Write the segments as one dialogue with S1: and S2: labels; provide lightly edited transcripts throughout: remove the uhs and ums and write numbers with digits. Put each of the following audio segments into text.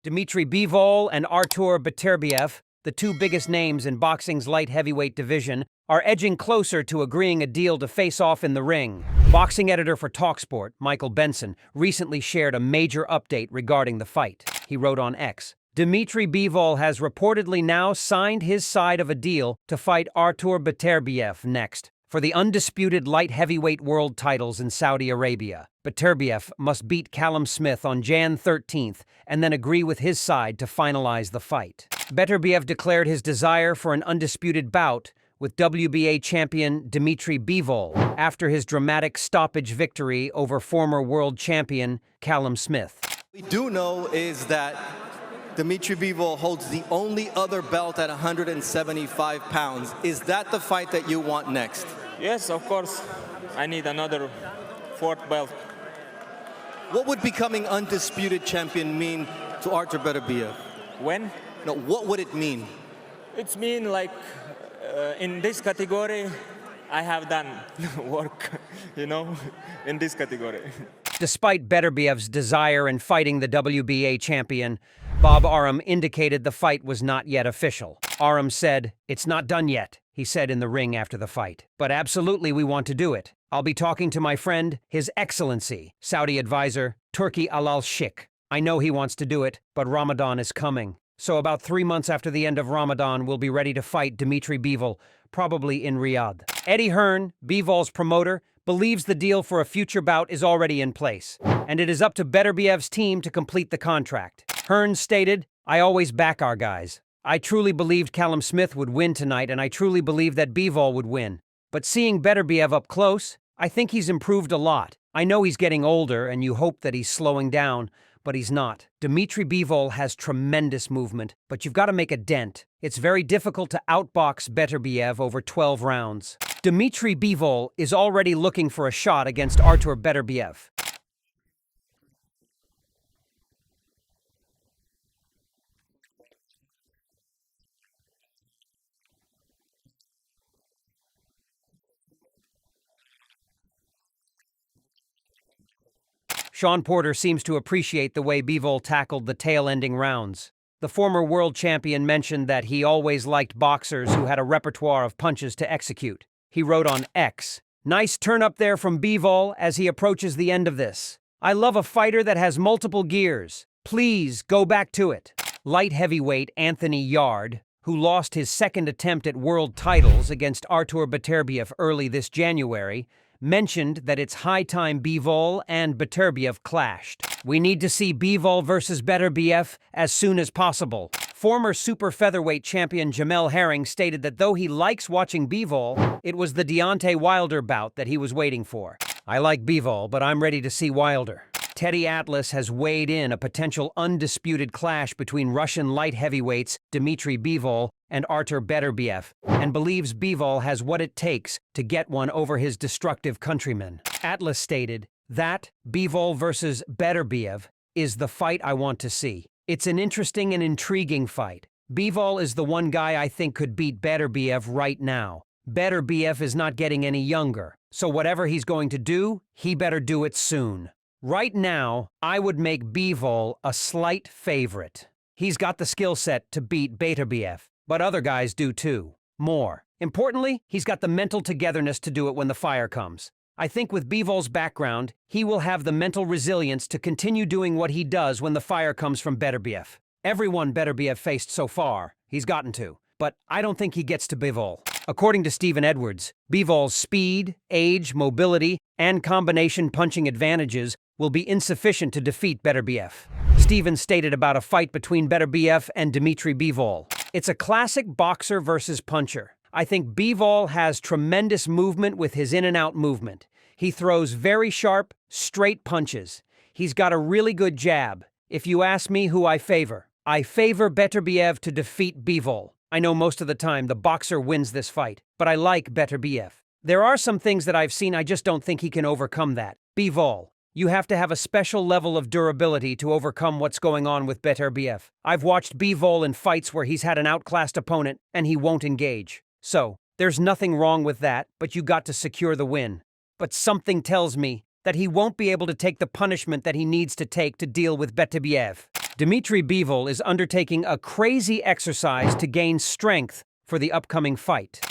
S1: Dmitry Bivol and Artur Beterbiev, the two biggest names in boxing's light heavyweight division, are edging closer to agreeing a deal to face off in the ring. Boxing editor for TalkSport, Michael Benson, recently shared a major update regarding the fight. He wrote on X, Dmitry Bivol has reportedly now signed his side of a deal to fight Artur Beterbiev next for the undisputed light heavyweight world titles in Saudi Arabia. Beterbiev must beat Callum Smith on Jan 13th and then agree with his side to finalize the fight. Beterbiev declared his desire for an undisputed bout with WBA champion Dmitry Bivol after his dramatic stoppage victory over former world champion Callum Smith.
S2: What we do know is that Dmitry Bivol holds the only other belt at 175 pounds. Is that the fight that you want next?
S3: Yes, of course. I need another fourth belt.
S2: What would becoming undisputed champion mean to Artur Beterbiev?
S3: When?
S2: No, what would it mean?
S3: It's mean like in this category, I have done work, in this category.
S1: Despite Beterbiev's desire in fighting the WBA champion, Bob Arum indicated the fight was not yet official. Arum said, "It's not done yet," he said in the ring after the fight. "But absolutely we want to do it. I'll be talking to my friend, His Excellency, Saudi advisor, Turki Al-Sheikh. I know he wants to do it, but Ramadan is coming. So about 3 months after the end of Ramadan, we'll be ready to fight Dmitry Bivol, probably in Riyadh." Eddie Hearn, Bivol's promoter, believes the deal for a future bout is already in place, and it is up to Beterbiev's team to complete the contract. Hearn stated, "I always back our guys. I truly believed Callum Smith would win tonight, and I truly believed that Bivol would win. But seeing Beterbiev up close, I think he's improved a lot. I know he's getting older, and you hope that he's slowing down, but he's not. Dmitry Bivol has tremendous movement, but you've got to make a dent. It's very difficult to outbox Beterbiev over 12 rounds. Dmitry Bivol is already looking for a shot against Artur Beterbiev. Sean Porter seems to appreciate the way Bivol tackled the tail-ending rounds. The former world champion mentioned that he always liked boxers who had a repertoire of punches to execute. He wrote on X, "Nice turn up there from Bivol as he approaches the end of this. I love a fighter that has multiple gears. Please go back to it." Light heavyweight Anthony Yarde, who lost his second attempt at world titles against Artur Beterbiev early this January, mentioned that it's high time Bivol and Beterbiev clashed. "We need to see Bivol versus Beterbiev as soon as possible." Former super featherweight champion Jamel Herring stated that though he likes watching Bivol, it was the Deontay Wilder bout that he was waiting for. "I like Bivol, but I'm ready to see Wilder." Teddy Atlas has weighed in a potential undisputed clash between Russian light heavyweights Dmitry Bivol and Artur Beterbiev, and believes Bivol has what it takes to get one over his destructive countrymen. Atlas stated, "That, Bivol versus Beterbiev, is the fight I want to see. It's an interesting and intriguing fight. Bivol is the one guy I think could beat Beterbiev right now. Beterbiev is not getting any younger, so whatever he's going to do, he better do it soon. Right now, I would make Bivol a slight favorite. He's got the skill set to beat Beterbiev, but other guys do too. More importantly, he's got the mental togetherness to do it when the fire comes. I think with Bivol's background, he will have the mental resilience to continue doing what he does when the fire comes from Beterbiev. Everyone Beterbiev faced so far, he's gotten to, but I don't think he gets to Bivol." According to Stephen Edwards, Bivol's speed, age, mobility, and combination punching advantages will be insufficient to defeat Beterbiev. Stephen stated about a fight between Beterbiev and Dmitry Bivol. "It's a classic boxer versus puncher. I think Bivol has tremendous movement with his in-and-out movement. He throws very sharp, straight punches. He's got a really good jab. If you ask me who I favor Beterbiev to defeat Bivol. I know most of the time the boxer wins this fight, but I like Beterbiev. There are some things that I've seen I just don't think he can overcome that. Bivol, you have to have a special level of durability to overcome what's going on with Beterbiev. I've watched Bivol in fights where he's had an outclassed opponent and he won't engage. So, there's nothing wrong with that, but you got to secure the win. But something tells me that he won't be able to take the punishment that he needs to take to deal with Beterbiev." Dmitry Bivol is undertaking a crazy exercise to gain strength for the upcoming fight.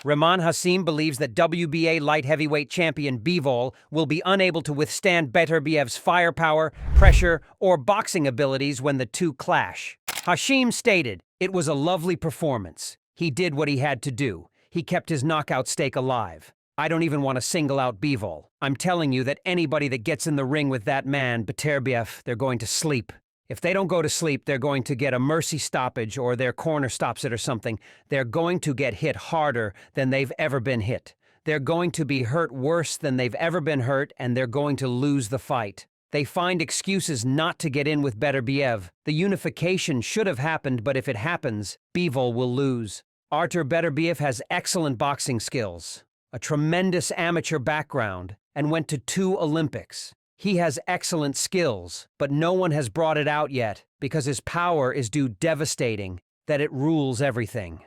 S1: Rahman Hassim believes that WBA light heavyweight champion Bivol will be unable to withstand Beterbiev's firepower, pressure, or boxing abilities when the two clash. Hassim stated, "It was a lovely performance. He did what he had to do. He kept his knockout streak alive. I don't even want to single out Bivol. I'm telling you that anybody that gets in the ring with that man, Beterbiev, they're going to sleep. If they don't go to sleep, they're going to get a mercy stoppage or their corner stops it or something. They're going to get hit harder than they've ever been hit. They're going to be hurt worse than they've ever been hurt, and they're going to lose the fight." They find excuses not to get in with Beterbiev. The unification should have happened, but if it happens, Bivol will lose. Artur Beterbiev has excellent boxing skills, a tremendous amateur background, and went to 2 Olympics. He has excellent skills, but no one has brought it out yet because his power is too devastating that it rules everything.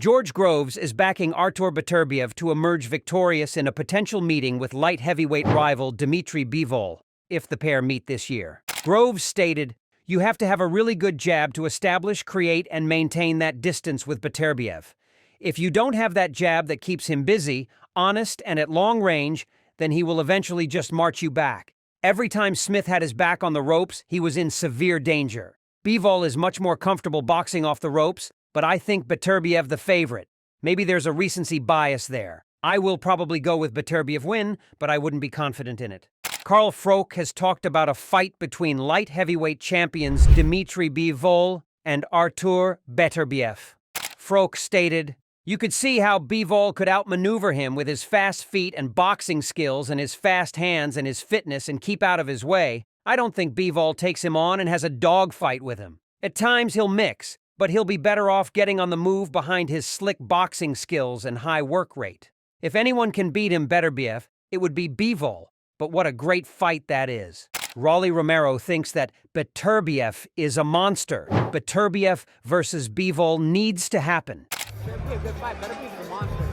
S1: George Groves is backing Artur Beterbiev to emerge victorious in a potential meeting with light heavyweight rival Dmitry Bivol, if the pair meet this year. Groves stated, "You have to have a really good jab to establish, create, and maintain that distance with Beterbiev. If you don't have that jab that keeps him busy, honest, and at long range, then he will eventually just march you back. Every time Smith had his back on the ropes, he was in severe danger. Bivol is much more comfortable boxing off the ropes, but I think Beterbiev the favorite. Maybe there's a recency bias there. I will probably go with Beterbiev win, but I wouldn't be confident in it." Carl Froch has talked about a fight between light heavyweight champions Dmitry Bivol and Artur Beterbiev. Froch stated, "You could see how Bivol could outmaneuver him with his fast feet and boxing skills and his fast hands and his fitness and keep out of his way. I don't think Bivol takes him on and has a dogfight with him. At times he'll mix, but he'll be better off getting on the move behind his slick boxing skills and high work rate. If anyone can beat him Beterbiev, it would be Bivol, but what a great fight that is." Raleigh Romero thinks that Beterbiev is a monster. Beterbiev versus Bivol needs to happen.
S4: Better be a good fight. Beterbiev a monster.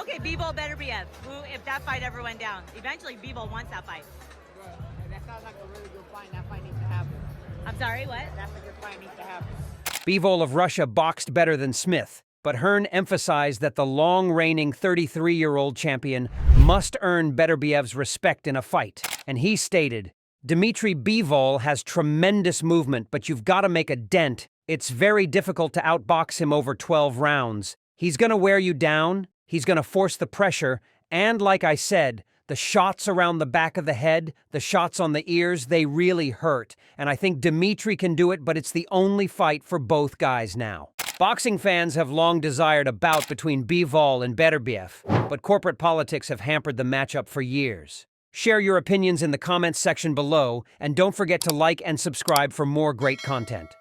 S5: Okay, Bivol, Beterbiev. Who, if that fight ever went down? Eventually, Bivol wants that fight.
S4: Bro, that sounds like a really good fight. That fight needs to happen.
S5: I'm sorry, what?
S4: That's a good fight. Needs to happen.
S1: Bivol of Russia boxed better than Smith, but Hearn emphasized that the long-reigning 33-year-old champion must earn Beterbiev's respect in a fight. And he stated, "Dmitry Bivol has tremendous movement, but you've got to make a dent. It's very difficult to outbox him over 12 rounds. He's going to wear you down, he's going to force the pressure, and like I said, the shots around the back of the head, the shots on the ears, they really hurt. And I think Dmitry can do it, but it's the only fight for both guys now." Boxing fans have long desired a bout between Bivol and Beterbiev, but corporate politics have hampered the matchup for years. Share your opinions in the comments section below, and don't forget to like and subscribe for more great content.